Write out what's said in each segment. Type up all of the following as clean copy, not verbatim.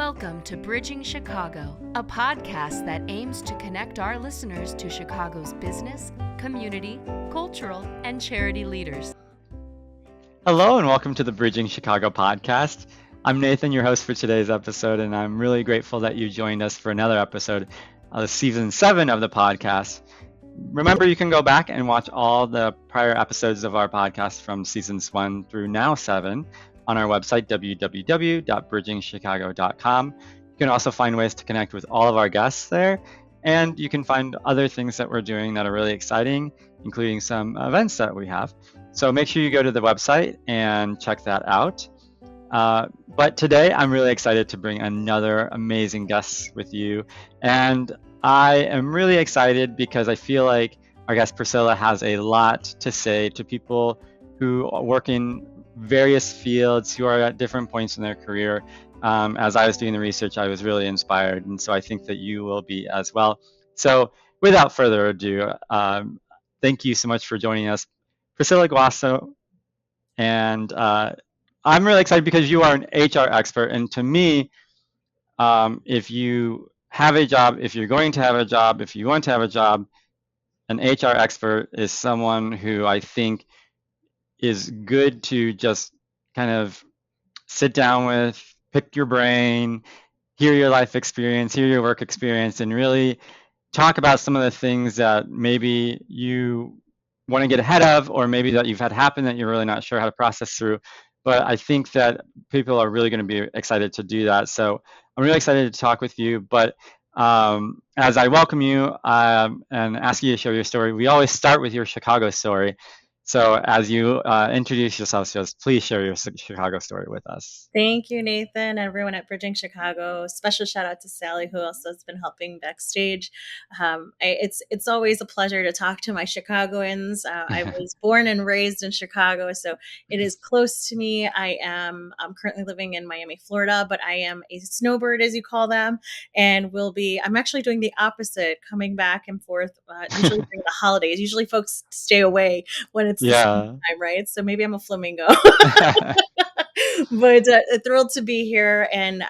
Welcome to Bridging Chicago, a podcast that aims to connect our listeners to Chicago's business, community, cultural, and charity leaders. Hello and welcome to the Bridging Chicago podcast. I'm Nathan, your host for today's episode, and I'm really grateful that you joined us for another episode of season 7 of the podcast. Remember, you can go back and watch all the prior episodes of our podcast from seasons 1 through now 7 on our website, www.bridgingchicago.com. You can also find ways to connect with all of our guests there, and you can find other things that we're doing that are really exciting, including some events that we have. So make sure you go to the website and check that out. But today, I'm really excited to bring another amazing guest with you. And I am really excited because I feel like our guest Priscilla has a lot to say to people who work in various fields, who are at different points in their career. As I was doing the research, I was really inspired. And so I think that you will be as well. So without further ado, thank you so much for joining us, Priscilla Guasso. And I'm really excited because you are an HR expert. And to me, if you have a job, if you're going to have a job, if you want to have a job, an HR expert is someone who I think is good to just kind of sit down with, pick your brain, hear your life experience, hear your work experience, and really talk about some of the things that maybe you want to get ahead of, or maybe that you've had happen that you're really not sure how to process through. But I think that people are really going to be excited to do that. So I'm really excited to talk with you. But as I welcome you and ask you to share your story, we always start with your Chicago story. So as you introduce yourself to us, please share your Chicago story with us. Thank you, Nathan, and everyone at Bridging Chicago. Special shout out to Sally, who also has been helping backstage. It's always a pleasure to talk to my Chicagoans. I was born and raised in Chicago, so it is close to me. I'm currently living in Miami, Florida, but I am a snowbird, as you call them, and I'm actually doing the opposite, coming back and forth, usually during the holidays. Usually folks stay away when it's the summertime, right? So maybe I'm a flamingo. But thrilled to be here. And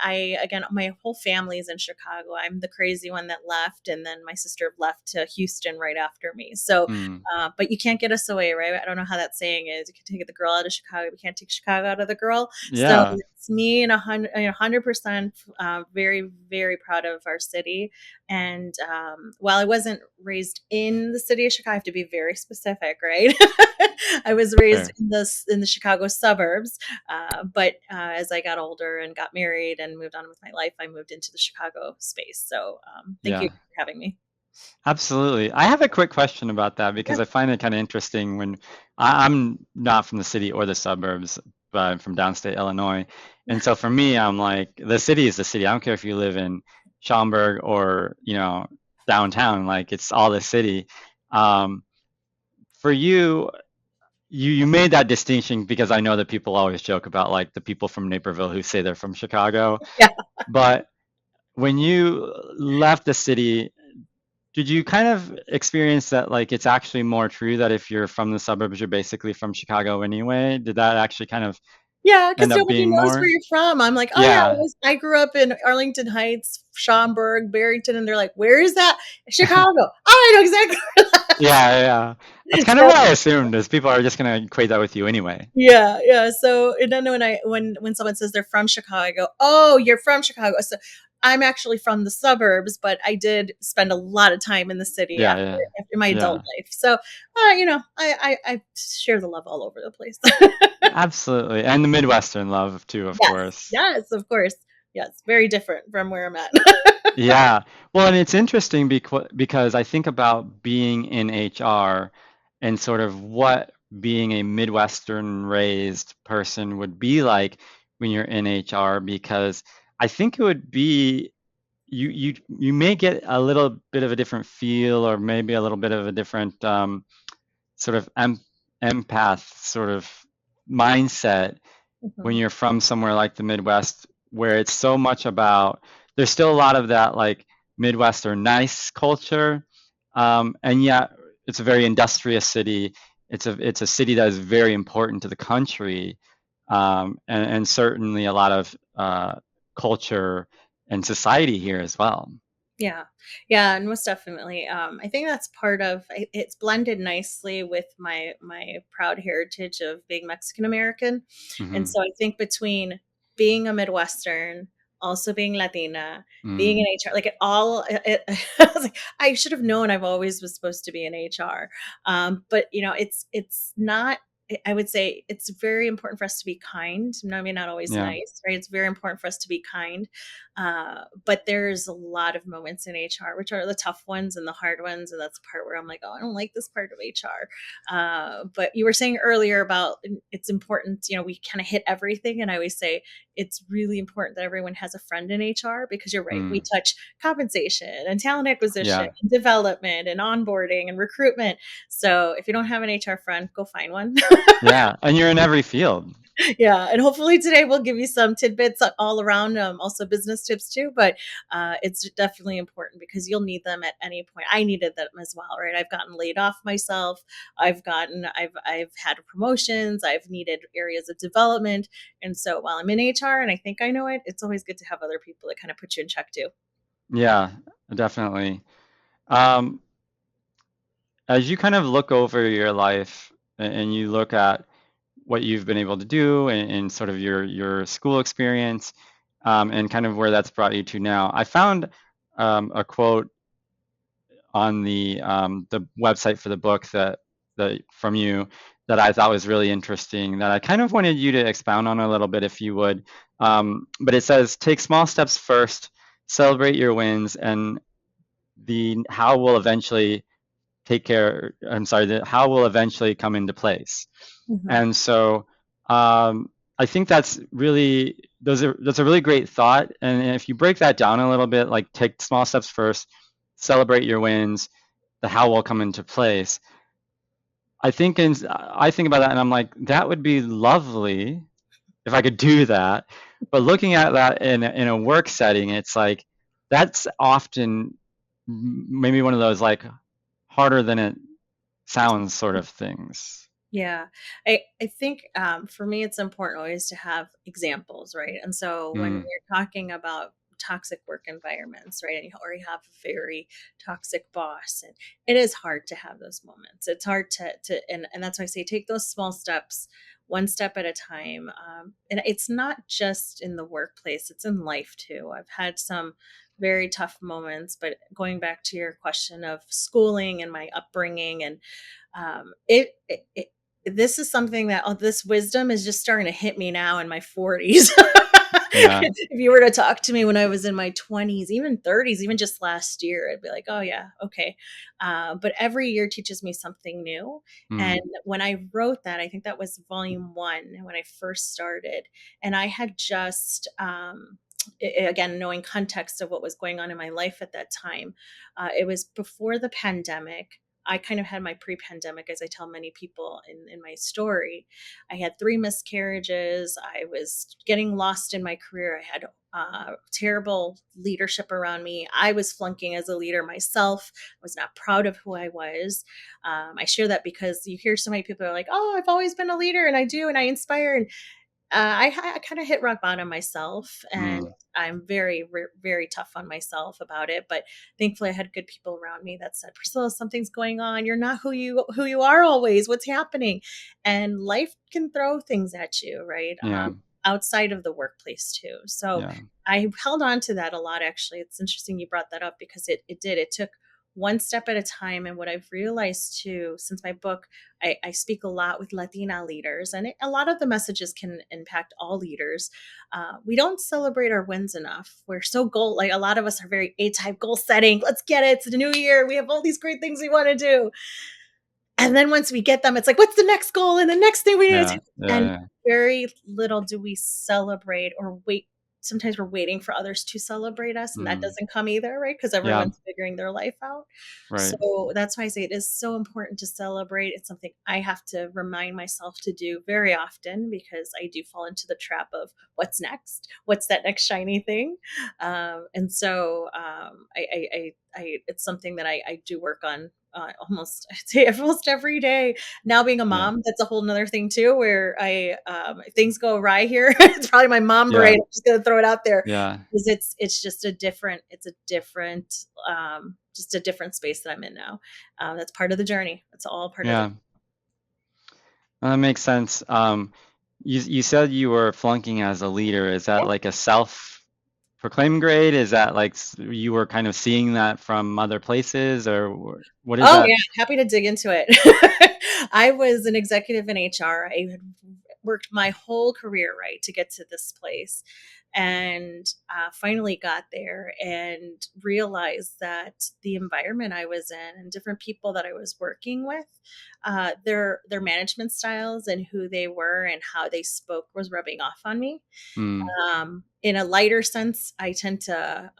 my whole family is in Chicago. I'm the crazy one that left, and then my sister left to Houston right after me. So, but you can't get us away, right? I don't know how that saying is. You can take the girl out of Chicago, you can't take Chicago out of the girl. Yeah. So it's me and 100%, very, very proud of our city. And while I wasn't raised in the city of Chicago, I have to be very specific, right? I was raised in the Chicago suburbs, but as I got older and got married and moved on with my life, I moved into the Chicago space. So thank you for having me. Absolutely. I have a quick question about that because I find it kind of interesting when I'm not from the city or the suburbs, but I'm from downstate Illinois. And so for me, I'm like, the city is the city. I don't care if you live in Schaumburg or, downtown, like it's all the city. For you, you made that distinction because I know that people always joke about like the people from Naperville who say they're from Chicago. Yeah. But when you left the city, did you kind of experience that like it's actually more true that if you're from the suburbs, you're basically from Chicago anyway? Did that actually kind of because end up nobody being knows more? where you're from. I'm like, I grew up in Arlington Heights, Schaumburg, Barrington, and they're like, where is that? Chicago. I know exactly where that is. Yeah. That's kind of what I assumed, is people are just going to equate that with you anyway. Yeah. So and then when someone says they're from Chicago, I go, oh, you're from Chicago. So I'm actually from the suburbs, but I did spend a lot of time in the city after my adult life. So, I share the love all over the place. Absolutely. And the Midwestern love too, of course. Yes, of course. Yes, very different from where I'm at. Yeah. Well, and it's interesting because I think about being in HR and sort of what being a Midwestern raised person would be like when you're in HR, because I think it would be you may get a little bit of a different feel, or maybe a little bit of a different sort of empath sort of mindset when you're from somewhere like the Midwest, where it's so much about, there's still a lot of that like Midwestern nice culture, and yet it's a very industrious city. It's a city that is very important to the country, and certainly a lot of culture and society here as well. Yeah. Yeah, and most definitely. I think that's part of it's blended nicely with my proud heritage of being Mexican American. And Hmm. so I think between being a Midwestern, also being Latina, being in Mm, HR, like it all I was like, I should have known I've always was supposed to be in HR. But it's not I would say it's very important for us to be kind. Maybe not always yeah. nice, right? It's very important for us to be kind, but there's a lot of moments in HR, which are the tough ones and the hard ones. And that's the part where I'm like, oh, I don't like this part of HR. But you were saying earlier about it's important, we kind of hit everything. And I always say it's really important that everyone has a friend in HR because you're right. We Mm, touch compensation and talent acquisition yeah. and development and onboarding and recruitment. So if you don't have an HR friend, go find one. Yeah. And you're in every field. Yeah, and hopefully today we'll give you some tidbits all around, also business tips too. But it's definitely important because you'll need them at any point. I needed them as well, right? I've gotten laid off myself. I've had promotions. I've needed areas of development, and so while I'm in HR and I think I know it, it's always good to have other people that kind of put you in check too. Yeah, definitely. Um, as you kind of look over your life and you look at what you've been able to do and sort of your school experience, and kind of where that's brought you to now, I found a quote on the website for the book that from you that I thought was really interesting that I kind of wanted you to expound on a little bit if you would. But it says, take small steps first, celebrate your wins, and the how will eventually the how will eventually come into place. Mhm. And so I think that's a really great thought. And if you break that down a little bit, like take small steps first, celebrate your wins, the how will come into place. I think about that and I'm like, that would be lovely if I could do that. But looking at that in a work setting, it's like that's often maybe one of those like harder than it sounds sort of things. Yeah, I think for me, it's important always to have examples, right? And so when Mm, we're talking about toxic work environments, right, or you have a very toxic boss, and it is hard to have those moments. It's hard and that's why I say take those small steps, one step at a time. And it's not just in the workplace; it's in life too. I've had some very tough moments, but going back to your question of schooling and my upbringing and it this is something that this wisdom is just starting to hit me now in my 40s. yeah. If you were to talk to me when I was in my 20s, even 30s, even just last year, I'd be like, oh, yeah, okay. But every year teaches me something new. And Mm, when I wrote that, I think that was volume one when I first started. And I had just, again, knowing context of what was going on in my life at that time, it was before the pandemic. I kind of had my pre-pandemic, as I tell many people in my story. I had 3 miscarriages. I was getting lost in my career. I had terrible leadership around me. I was flunking as a leader myself. I was not proud of who I was. I share that because you hear so many people are like, "Oh, I've always been a leader, and I do, and I inspire." And I kind of hit rock bottom myself, and mm, I'm very, very tough on myself about it. But thankfully, I had good people around me that said, "Priscilla, something's going on. You're not who you are always. What's happening?" And life can throw things at you, right? yeah. Outside of the workplace too. So Yeah. I held on to that a lot. Actually, it's interesting you brought that up because it did. It took one step at a time. And what I've realized too, since my book, I speak a lot with Latina leaders, and a lot of the messages can impact all leaders. We don't celebrate our wins enough. We're so like a lot of us are very A-type goal setting. Let's get it. It's the new year. We have all these great things we want to do. And then once we get them, it's like, what's the next goal and the next thing we need to Yeah. do? Yeah. And Yeah. very little do we celebrate or wait. Sometimes we're waiting for others to celebrate us, and that Mm, doesn't come either, right? Because yeah. everyone's figuring their life out. Right. So that's why I say it is so important to celebrate. It's something I have to remind myself to do very often because I do fall into the trap of what's next? What's that next shiny thing? And so it's something that I do work on I'd say almost every day. Now being a Yeah. mom, that's a whole nother thing too, where if things go awry here, it's probably my mom brain. Yeah. I'm just going to throw it out there Yeah. because it's just just a different space that I'm in now. That's part of the journey. It's all part of the. Yeah. That makes sense. You said you were flunking as a leader. Is that like a self-proclaimed grade? Is that like you were kind of seeing that from other places, or what is Oh that? yeah, happy to dig into it. I was an executive in HR. I had worked my whole career, right, to get to this place, and finally got there and realized that the environment I was in and different people that I was working with, their management styles and who they were and how they spoke was rubbing off on me. Mm. In a lighter sense, I tend to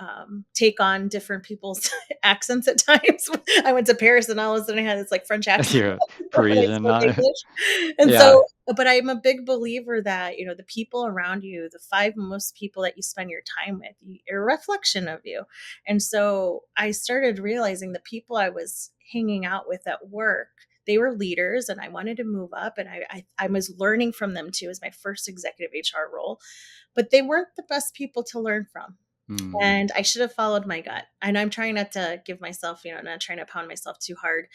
take on different people's accents at times. I went to Paris and all of a sudden I had this like French accent You're when I Parisian, spoke not. English. And Yeah. so, but I'm a big believer that, the people around you, the five most people that you spend your time with, are a reflection of you. And so I started realizing the people I was hanging out with at work, they were leaders and I wanted to move up and I was learning from them too as my first executive HR role, but they weren't the best people to learn from. Mm. And I should have followed my gut. And I'm trying not to give myself, not trying to pound myself too hard,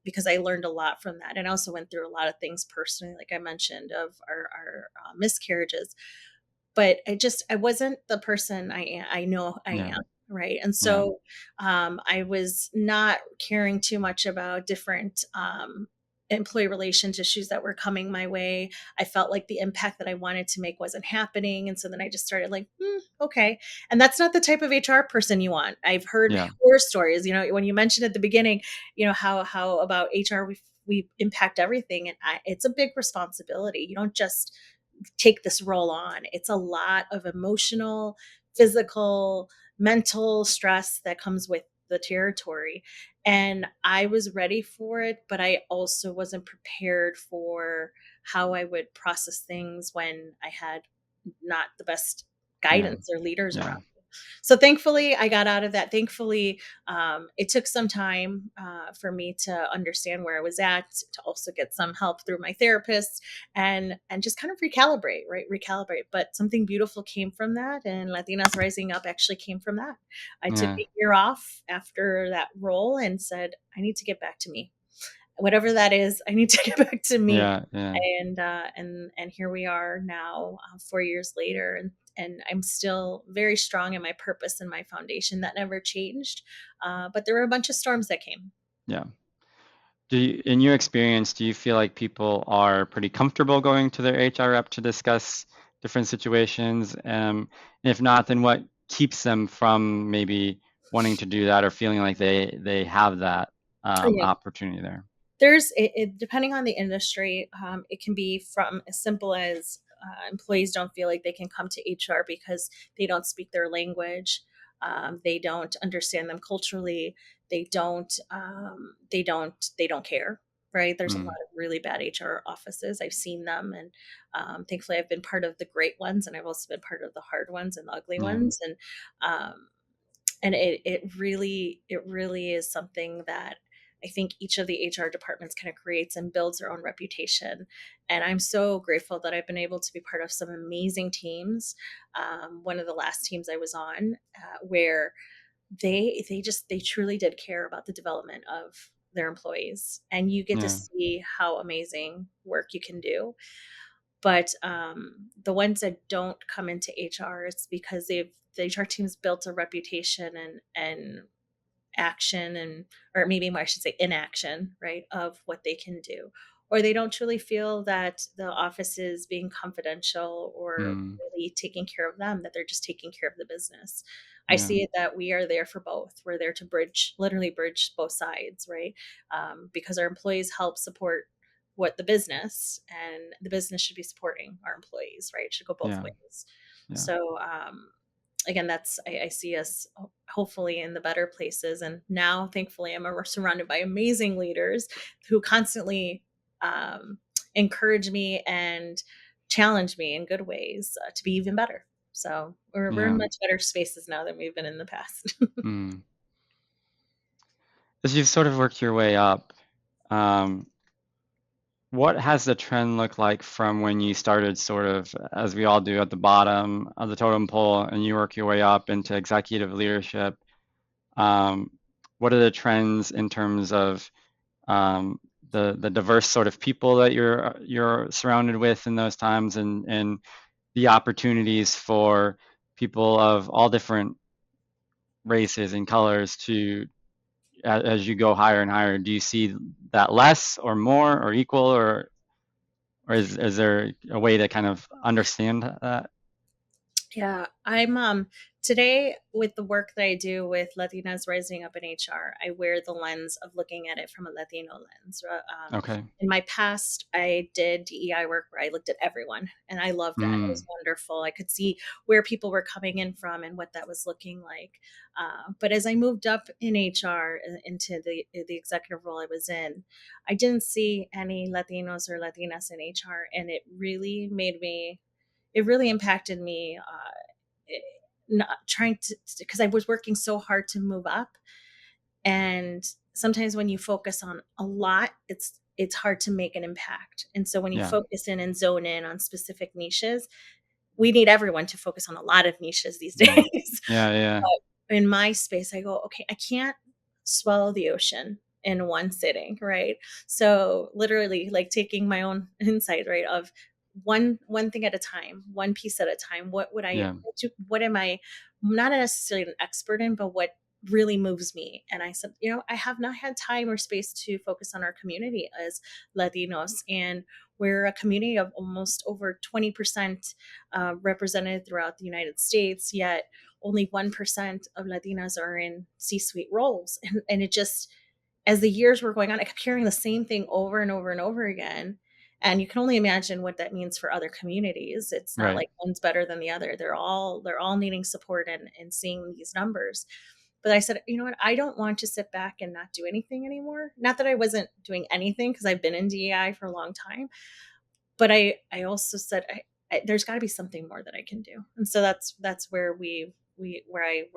because I learned a lot from that. And I also went through a lot of things personally, like I mentioned, of our miscarriages. But I wasn't the person I know I Yeah. am. Right. And Yeah. so I was not caring too much about different employee relations issues that were coming my way. I felt like the impact that I wanted to make wasn't happening. And so then I just started like, okay. And that's not the type of HR person you want. I've heard Yeah. horror stories, when you mentioned at the beginning, how about HR, we impact everything. And it's a big responsibility. You don't just take this role on. It's a lot of emotional, physical, mental stress that comes with the territory. And I was ready for it, but I also wasn't prepared for how I would process things when I had not the best Yeah. guidance or leaders Yeah. around. So thankfully, I got out of that. Thankfully, it took some time for me to understand where I was at, to also get some help through my therapist, and just kind of recalibrate, right? Recalibrate. But something beautiful came from that, and Latinas Rising Up actually came from that. I took Yeah. a year off after that role and said, I need to get back to me, whatever that is. I need to get back to me. Yeah. Yeah. And here we are now, 4 years later, and I'm still very strong in my purpose and my foundation that never changed. But there were a bunch of storms that came. Yeah. In your experience, do you feel like people are pretty comfortable going to their HR rep to discuss different situations? And if not, then what keeps them from maybe wanting to do that or feeling like they have that Yeah. opportunity there? There's depending on the industry, it can be from as simple as employees don't feel like they can come to HR because they don't speak their language, they don't understand them culturally, they don't care. Right? There's a lot Mm. of really bad HR offices. I've seen them, and thankfully, I've been part of the great ones, and I've also been part of the hard ones and the ugly Yeah. ones, um, and it really is something that I think each of the HR departments kind of creates and builds their own reputation. And I'm so grateful that I've been able to be part of some amazing teams. One of the last teams I was on, where they truly did care about the development of their employees, and you get to Yeah. see how amazing work you can do. But the ones that don't come into HR, it's because the HR team's built a reputation and action, and or maybe more, I should say inaction, right, of what they can do, or they don't truly feel that the office is being confidential or Mm. really taking care of them, that they're just taking care of the business. I Yeah. see it that we are there for both. We're there to literally bridge both sides, right? Because our employees help support what the business, and the business should be supporting our employees, right? It should go both Yeah. ways. Yeah. So again, I see us hopefully in the better places. And now, thankfully, I'm surrounded by amazing leaders who constantly um, encourage me and challenge me in good ways to be even better. So we're in Yeah. much better spaces now than we've been in the past. Mm. as you've sort of worked your way up, um, what has the trend looked like from when you started sort of, as we all do, at the bottom of the totem pole and you work your way up into executive leadership? Um, what are the trends in terms of um, the diverse sort of people that you're surrounded with in those times, and the opportunities for people of all different races and colors to, as you go higher and higher, do you see that less or more or equal, or is there a way to kind of understand that? Yeah, I'm today with the work that I do with Latinas Rising Up in HR, I wear the lens of looking at it from a Latino lens. Okay. In my past, I did DEI work where I looked at everyone, and I loved that. It was Mm, wonderful. I could see where people were coming in from and what that was looking like. But as I moved up in HR into the executive role I was in, I didn't see any Latinos or Latinas in HR, and it really impacted me, not trying to, because I was working so hard to move up. And sometimes when you focus on a lot, it's hard to make an impact. And so when you yeah. focus in and zone in on specific niches, we need everyone to focus on a lot of niches these Mm, days. yeah. Yeah. In my space, I go, okay, I can't swallow the ocean in one sitting, right? So literally like taking my own insight, right, of one thing at a time, one piece at a time. Yeah. What am I not necessarily an expert in, but what really moves me? And I said, I have not had time or space to focus on our community as Latinos, and we're a community of almost over 20% represented throughout the United States, yet only 1% of Latinas are in C-suite roles. And it just, as the years were going on, I kept hearing the same thing over and over and over again. And you can only imagine what that means for other communities. It's not Right. like one's better than the other. They're all needing support and seeing these numbers. But I said, you know what? I don't want to sit back and not do anything anymore. Not that I wasn't doing anything, because I've been in DEI for a long time, but I also said there's got to be something more that I can do. And so that's where we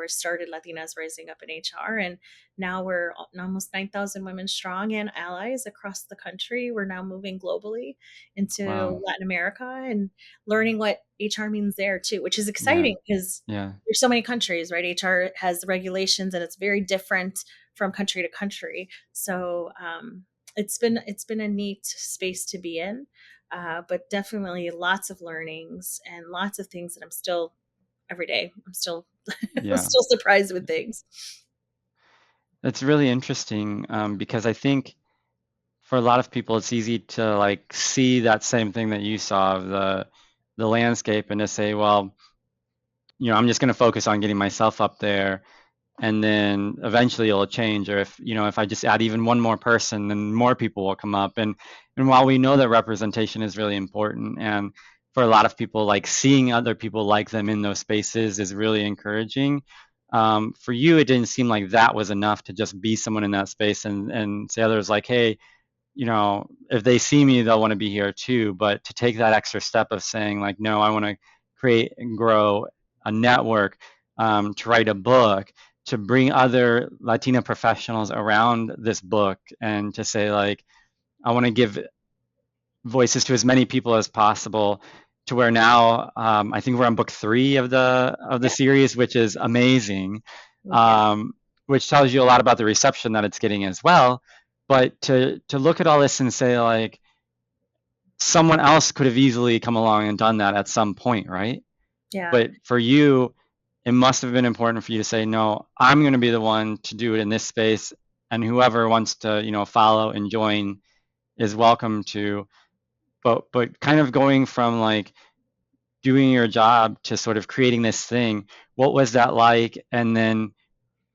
started Latinas Rising Up in HR, and now we're almost 9,000 women strong and allies across the country. We're now moving globally into Wow. Latin America and learning what HR means there too, which is Yeah. exciting because Yeah. there's so many countries, right? HR has regulations and it's very different from country to country. So it's been a neat space to be in, but definitely lots of learnings and lots of things that I'm still every day. I'm still I'm Yeah. still surprised with things. It's really interesting, because I think for a lot of people, it's easy to like see that same thing that you saw of the landscape and to say, well, I'm just going to focus on getting myself up there, and then eventually it'll change. Or if I just add even one more person, then more people will come up. And while we know that representation is really important, and for a lot of people, like seeing other people like them in those spaces is really encouraging. For you, it didn't seem like that was enough to just be someone in that space and say others like, hey, if they see me, they'll want to be here too. But to take that extra step of saying like, no, I want to create and grow a network, to write a book, to bring other Latina professionals around this book, and to say like, I want to give voices to as many people as possible. To where now, I think we're on book 3 of the Yeah. series, which is amazing, Yeah. um, which tells you a lot about the reception that it's getting as well. But to look at all this and say like, someone else could have easily come along and done that at some point, right? Yeah. But for you, it must have been important for you to say, no, I'm going to be the one to do it in this space, and whoever wants to, follow and join is welcome to. But kind of going from like doing your job to sort of creating this thing, what was that like? And then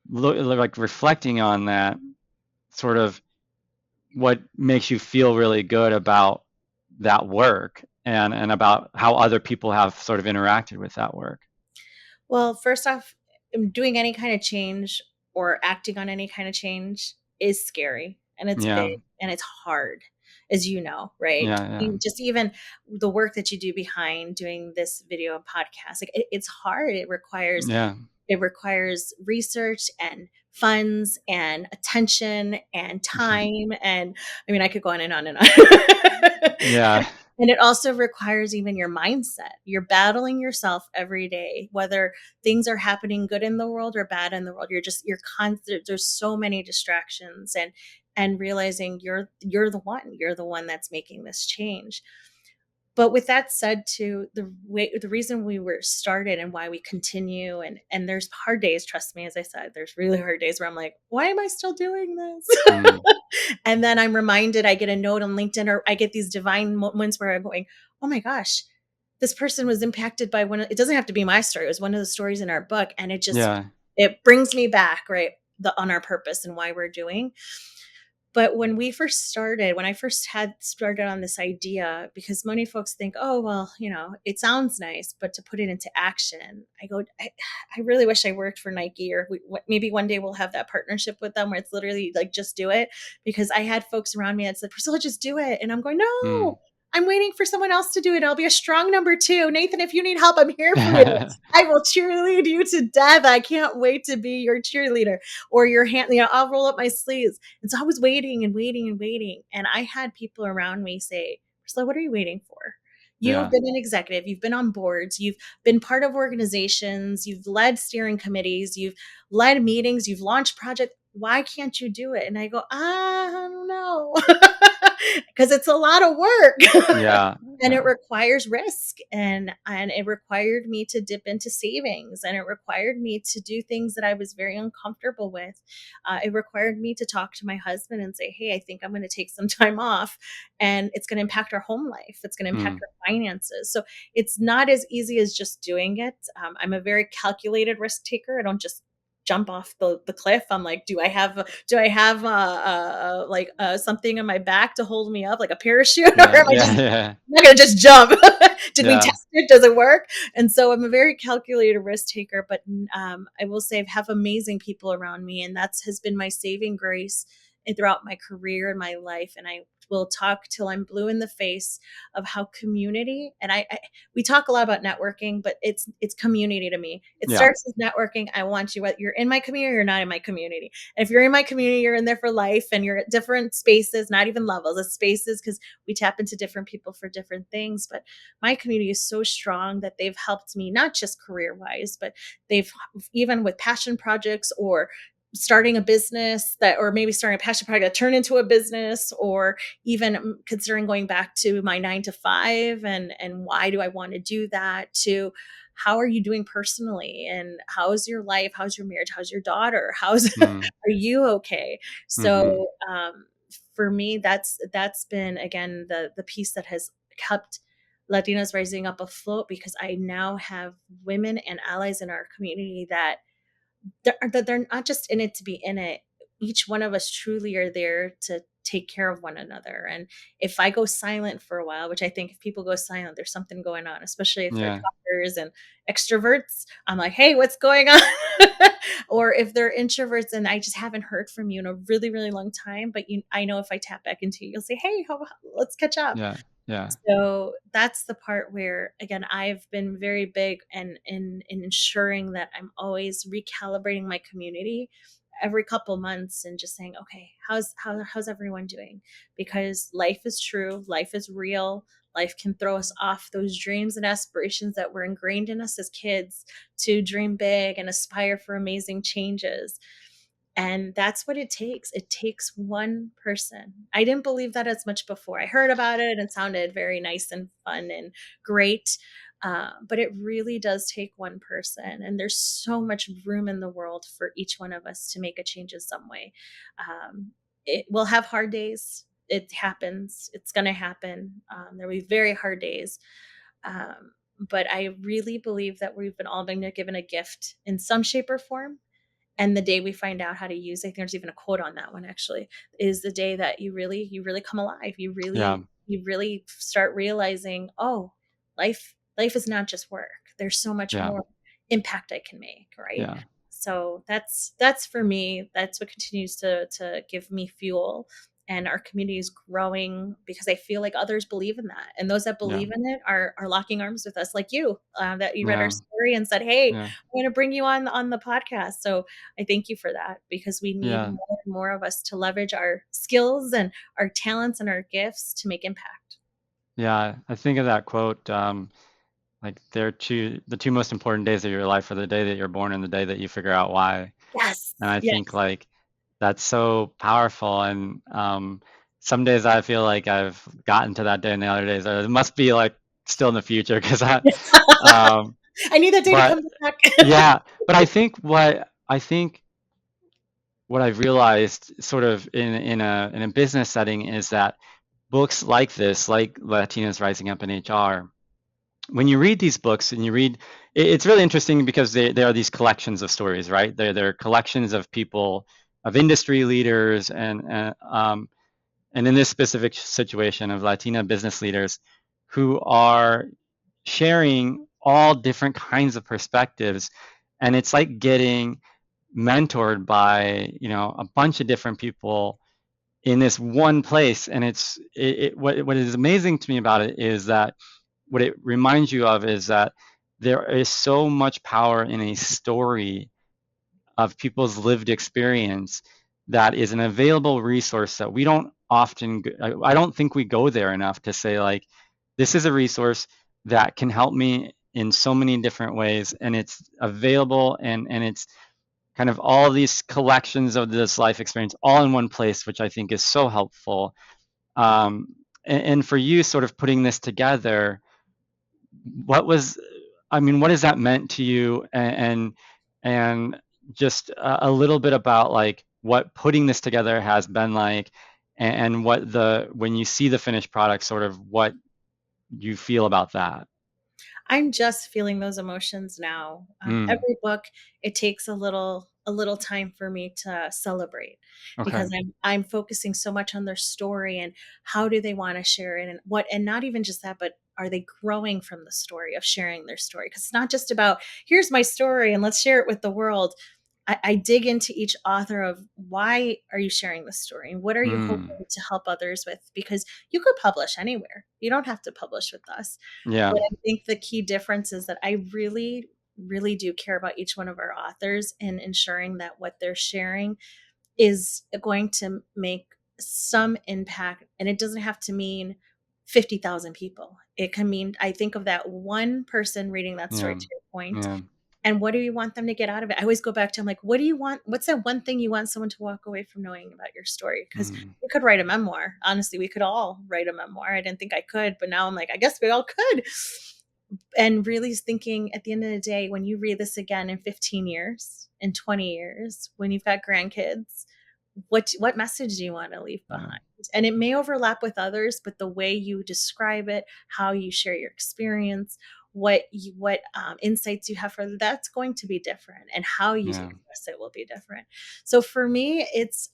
like reflecting on that, sort of what makes you feel really good about that work, and about how other people have sort of interacted with that work. Well, first off, doing any kind of change or acting on any kind of change is scary, and it's Yeah, big and it's hard, as you know, right? yeah, yeah, Just even the work that you do behind doing this video and podcast, like it's hard. It requires yeah, It requires research and funds and attention and time. And I mean, I could go on and on and on. Yeah. And it also requires even your mindset. You're battling yourself every day, whether things are happening good in the world or bad in the world. You're constant. There's so many distractions, and realizing you're the one that's making this change. But with that said, too, the reason we were started and why we continue, and there's hard days, trust me, as I said, there's really hard days where I'm like, why am I still doing this? Mm. And then I'm reminded, I get a note on LinkedIn, or I get these divine moments where I'm going, oh my gosh, this person was impacted by it doesn't have to be my story. It was one of the stories in our book. And Yeah. it brings me back, right, on our purpose and why we're doing. But when I first had started on this idea, because many folks think, oh, well, it sounds nice, but to put it into action, I really wish I worked for Nike, or maybe one day we'll have that partnership with them where it's literally like, just do it. Because I had folks around me that said, Priscilla, just do it. And I'm going, Mm. no, I'm waiting for someone else to do it. I'll be a strong number 2. Nathan, if you need help, I'm here for you. I will cheerlead you to death. I can't wait to be your cheerleader, or your hand, I'll roll up my sleeves. And so I was waiting and waiting and waiting. And I had people around me say, Priscilla, what are you waiting for? You have Yeah. been an executive. You've been on boards. You've been part of organizations. You've led steering committees. You've led meetings. You've launched projects. Why can't you do it? And I go, I don't know, because it's a lot of work. Yeah. And Yeah. it requires risk, and it required me to dip into savings, and it required me to do things that I was very uncomfortable with. It required me to talk to my husband and say, hey, I think I'm going to take some time off, and it's going to impact our home life. It's going to impact Mm. our finances. So it's not as easy as just doing it. I'm a very calculated risk taker. I don't just jump off the cliff. I'm like, do I have like something on my back to hold me up, like a parachute, or Yeah. am I Yeah. just Yeah. not going to just jump? Did we Yeah. test it? Does it work? And so I'm a very calculated risk taker, but I will say I have amazing people around me, and has been my saving grace throughout my career and my life. And I will talk till I'm blue in the face of how community, and we talk a lot about networking, but it's community to me. It Yeah. starts with networking. I want you, whether you're in my community or you're not in my community. And if you're in my community, you're in there for life, and you're at different spaces, not even levels, it's spaces, because we tap into different people for different things. But my community is so strong that they've helped me, not just career wise, but they've, even with passion projects, or starting a business or maybe starting a passion project that turned into a business, or even considering going back to my 9 to 5, and why do I want to do that, to how are you doing personally, and how's your life, how's your marriage, how's your daughter, Mm. are you okay? Mm-hmm. So for me, that's been, again, the piece that has kept Latinas Rising Up afloat, because I now have women and allies in our community that they're not just in it to be in it. Each one of us truly are there to take care of one another. And if I go silent for a while, which I think if people go silent, there's something going on, especially if they're Yeah. talkers and extroverts. I'm like, hey, what's going on? Or if they're introverts and I just haven't heard from you in a really, really long time, but I know if I tap back into you, you'll say, hey, let's catch up. Yeah. Yeah. So that's the part where, again, I've been very big in ensuring that I'm always recalibrating my community every couple months, and just saying, okay, how's everyone doing? Because life is true, life is real, life can throw us off those dreams and aspirations that were ingrained in us as kids, to dream big and aspire for amazing changes. And that's what it takes. It takes one person. I didn't believe that as much before. I heard about it and it sounded very nice and fun and great. But it really does take one person. And there's so much room in the world for each one of us to make a change in some way. It will have hard days. It happens. It's going to happen. There will be very hard days. But I really believe that we've all been given a gift in some shape or form. And the day we find out how to use it, I think there's even a quote on that one, actually, is the day that you really come alive. You Yeah. really start realizing, oh, life is not just work. There's so much Yeah. more impact I can make, right? Yeah. So that's for me. That's what continues to give me fuel, and our community is growing because I feel like others believe in that. And those that Yeah. believe in it are locking arms with us, like you, that you read our Yeah. story and said, hey, Yeah. I'm going to bring you on the podcast. So I thank you for that, because we need Yeah. more and more of us to leverage our skills and our talents and our gifts to make impact. Yeah. I think of that quote, like the two most important days of your life are the day that you're born and the day that you figure out why. Yes. And I think Yes. like that's so powerful. And some days I feel like I've gotten to that day, and the other days it must be like still in the future because um, I need that day to but come back. yeah, but I think what I've realized sort of in a business setting is that books like this, like Latinas Rising Up in HR, when you read these books and you read, it's really interesting because they are these collections of stories, right? They're collections of people, of industry leaders, and in this specific situation of Latina business leaders who are sharing all different kinds of perspectives, and it's like getting mentored by a bunch of different people in this one place. And what is amazing to me about it is that what it reminds you of is that there is so much power in a story of people's lived experience that is an available resource that we don't often, I don't think we go there enough to say, like, this is a resource that can help me in so many different ways, and it's available, and it's kind of all these collections of this life experience all in one place, which I think is so helpful. And for you sort of putting this together, what was, I mean, what has that meant to you? And just a little bit about like what putting this together has been like, and what when you see the finished product, sort of what you feel about that. I'm just feeling those emotions now. Mm, Every book, it takes a little time for me to celebrate, okay. because I'm focusing so much on their story and how do they want to share it, and what, and not even just that, but are they growing from the story of sharing their story? Because it's not just about here's my story and let's share it with the world. I dig into each author of why are you sharing this story and what are you Mm, hoping to help others with? Because you could publish anywhere. You don't have to publish with us. yeah. But I think the key difference is that I really, really do care about each one of our authors and ensuring that what they're sharing is going to make some impact. And it doesn't have to mean 50,000 people. It can mean, I think of that one person reading that story, Yeah. to your point, Yeah. and what do you want them to get out of it? I always go back to, I'm like, what do you want? What's that one thing you want someone to walk away from knowing about your story? Because Mm, we could write a memoir. Honestly, we could all write a memoir. I didn't think I could, but now I'm like, I guess we all could. And really thinking at the end of the day, when you read this again in 15 years, in 20 years, when you've got grandkids, what message do you want to leave yeah. behind? And it may overlap with others, but the way you describe it, how you share your experience, what insights you have for that's going to be different, and how you Yeah. express it will be different. So for me, it's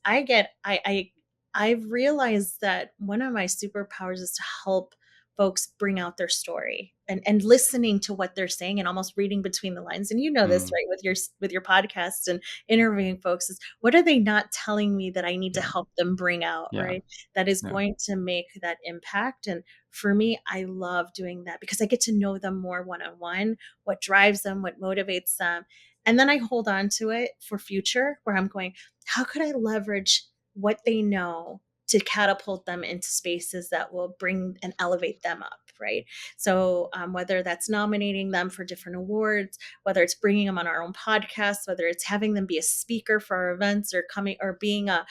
I've realized that one of my superpowers is to help folks bring out their story, and listening to what they're saying and almost reading between the lines. And you know this, Mm, right, with your podcast and interviewing folks, is what are they not telling me that I need to yeah. help them bring out, Yeah. right? That is Yeah. going to make that impact. And for me, I love doing that because I get to know them more one on one, what drives them, what motivates them. And then I hold on to it for future, where I'm going, how could I leverage what they know to catapult them into spaces that will bring and elevate them up, right? So whether that's nominating them for different awards, whether it's bringing them on our own podcast, whether it's having them be a speaker for our events, or coming or being a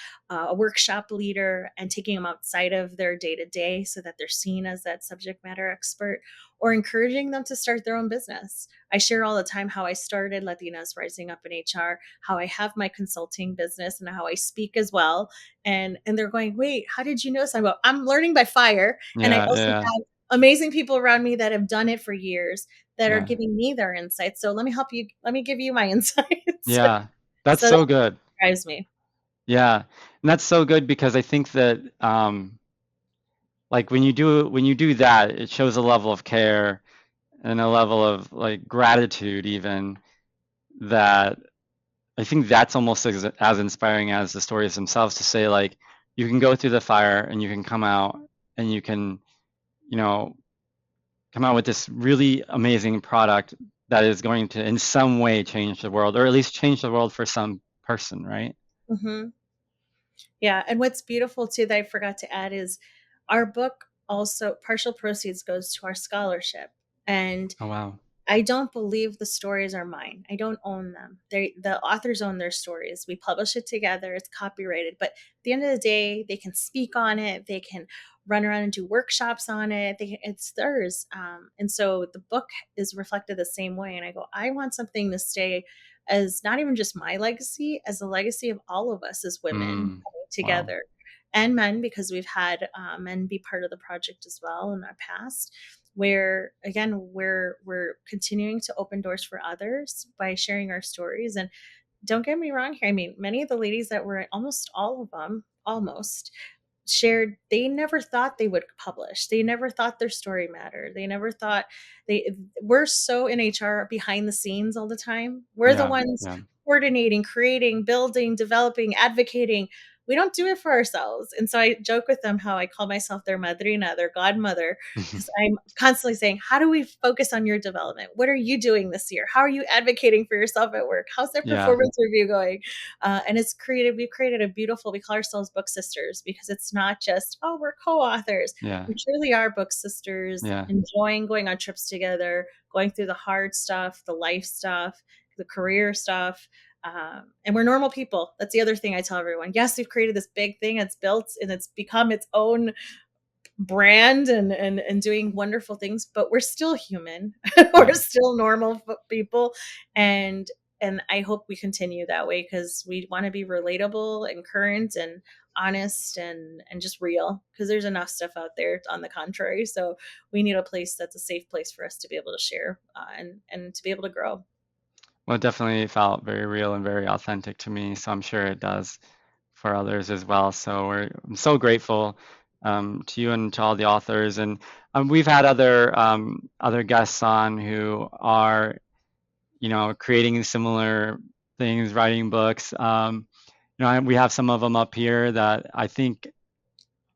workshop leader and taking them outside of their day to day so that they're seen as that subject matter expert, or encouraging them to start their own business. I share all the time how I started Latinas Rising Up in HR, how I have my consulting business, and how I speak as well. And they're going, wait, how did you know this? I'm learning by fire. And I Yeah. also Yeah. have amazing people around me that have done it for years that are Yeah. giving me their insights. So let me help you. Let me give you my insights. Yeah. That's So that so good. drives me. Yeah. And that's so good because I think that like when you do that, it shows a level of care and a level of like gratitude even, that I think that's almost as inspiring as the stories themselves, to say like you can go through the fire and you can come out and you can, you know, come out with this really amazing product that is going to in some way change the world, or at least change the world for some person, right? Mm-hmm. Yeah. And what's beautiful too that I forgot to add is our book also partial proceeds goes to our scholarship. And Oh, wow. I don't believe the stories are mine. I don't own them. The authors own their stories. We publish it together. It's copyrighted. But at the end of the day, they can speak on it. They can run around and do workshops on it. It's theirs. And so the book is reflected the same way. And I go, I want something to stay as not even just my legacy, as a legacy of all of us as women Mm, coming wow. together, and men, because we've had men be part of the project as well in our past, where again we're continuing to open doors for others by sharing our stories. And don't get me wrong here, I mean, many of the ladies that were, almost all of them, almost shared, they never thought they would publish, they never thought their story mattered, they never thought they we're so in HR behind the scenes all the time. We're the Yeah, ones yeah, coordinating, creating, building, developing, advocating. We don't do it for ourselves. And so I joke with them how I call myself their madrina, their godmother, because I'm constantly saying, how do we focus on your development? What are you doing this year? How are you advocating for yourself at work? How's that yeah, performance review going? And we've created a beautiful, we call ourselves book sisters, because it's not just, oh, we're co-authors. yeah, We truly are book sisters, yeah. enjoying going on trips together, going through the hard stuff, the life stuff, the career stuff. And we're normal people. That's the other thing I tell everyone. Yes, we've created this big thing. It's built and it's become its own brand and doing wonderful things, but we're still human. We're Yeah. still normal people. and and I hope we continue that way, because we want to be relatable and current and honest and just real, because there's enough stuff out there on the contrary. So we need a place that's a safe place for us to be able to share, and to be able to grow. Well, it definitely felt very real and very authentic to me, so I'm sure it does for others as well. So I'm so grateful to you and to all the authors, and we've had other guests on who are, creating similar things, writing books. We have some of them up here that I think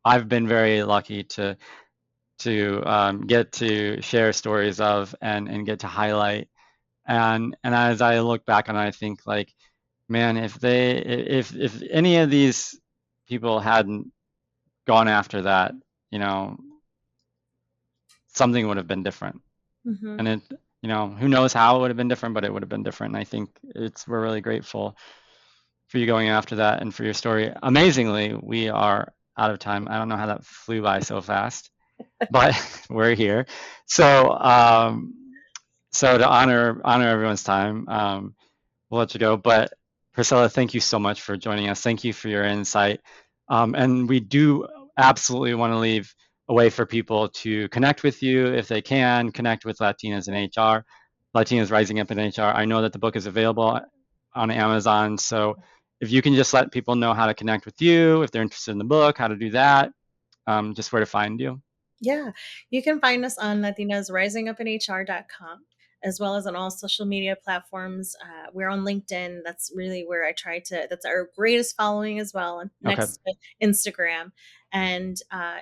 I've been very lucky to get to share stories of and get to highlight. And as I look back on it, I think like, man, if any of these people hadn't gone after that, you know, something would have been different. Mm-hmm. And who knows how it would have been different, but it would have been different. And I think we're really grateful for you going after that and for your story. Amazingly, we are out of time. I don't know how that flew by so fast, but we're here. So to honor everyone's time, we'll let you go. But Priscilla, thank you so much for joining us. Thank you for your insight. And we do absolutely want to leave a way for people to connect with you if they can, connect with Latinas in HR, Latinas Rising Up in HR. I know that the book is available on Amazon. So if you can just let people know how to connect with you, if they're interested in the book, how to do that, just where to find you. Yeah, you can find us on latinasrisingupinhr.com, as well as on all social media platforms. We're on LinkedIn. That's really where I try to, that's our greatest following as well. And Okay. next to Instagram. And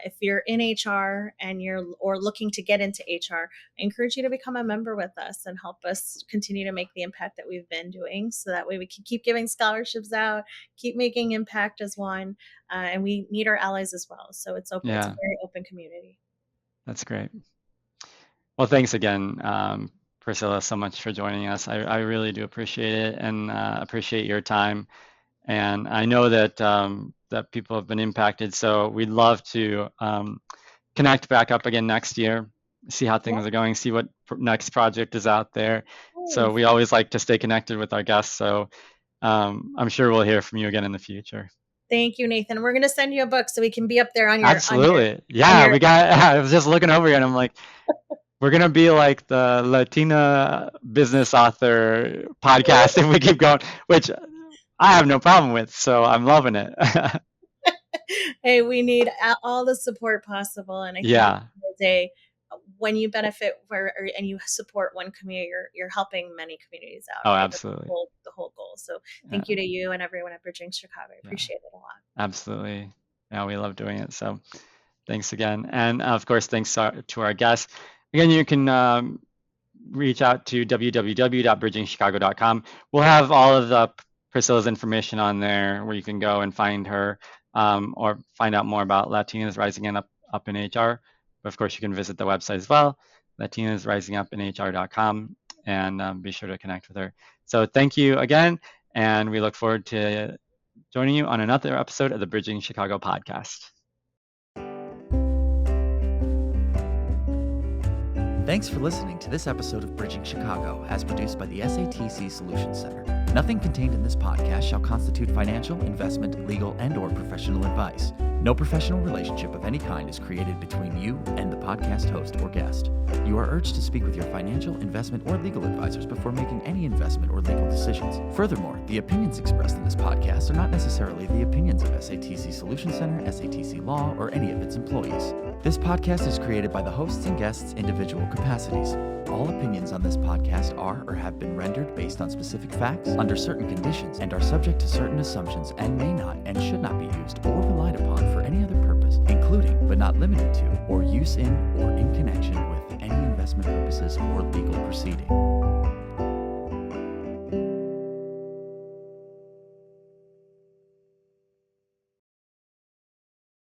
if you're in HR and or looking to get into HR, I encourage you to become a member with us and help us continue to make the impact that we've been doing. So that way we can keep giving scholarships out, keep making impact as one. And we need our allies as well. So it's open. It's a Yeah, very open community. that's great. Well, thanks again, Priscilla, so much for joining us. I really do appreciate it and appreciate your time. And I know that people have been impacted, so we'd love to connect back up again next year, see how Yeah, things are going, see what next project is out there. So course. we always like to stay connected with our guests. So I'm sure we'll hear from you again in the future. Thank you, Nathan. We're going to send you a book so we can be up there on Absolutely. on Yeah, your. we got, I was just looking over here and I'm like, we're gonna be like the Latina business author podcast if we keep going, which I have no problem with. So I'm loving it. Hey, we need all the support possible, and I think at Yeah. the end of the day, when you benefit and you support one community, you're helping many communities out, Oh, right? That's absolutely. the whole goal. So Yeah. thank you to you and everyone at Bridging Chicago. I Yeah. appreciate it a lot. Absolutely. Yeah, we love doing it. So thanks again. And of course, thanks to our guests. Again, you can reach out to www.bridgingchicago.com. We'll have all of Priscilla's information on there where you can go and find her or find out more about Latinas Rising Up in HR. But of course, you can visit the website as well, latinasrisingupinhr.com, and be sure to connect with her. So thank you again, and we look forward to joining you on another episode of the Bridging Chicago podcast. Thanks for listening to this episode of Bridging Chicago, as produced by the SATC Solutions Center. Nothing contained in this podcast shall constitute financial, investment, legal, and/or professional advice. No professional relationship of any kind is created between you and the podcast host or guest. You are urged to speak with your financial, investment, or legal advisors before making any investment or legal decisions. Furthermore, the opinions expressed in this podcast are not necessarily the opinions of SATC Solutions Center, SATC Law, or any of its employees. This podcast is created by the hosts and guests' individual capacities. All opinions on this podcast are or have been rendered based on specific facts, under certain conditions, and are subject to certain assumptions and may not and should not be used or relied upon for any other purpose, including but not limited to, or use in or in connection with any investment purposes or legal proceeding.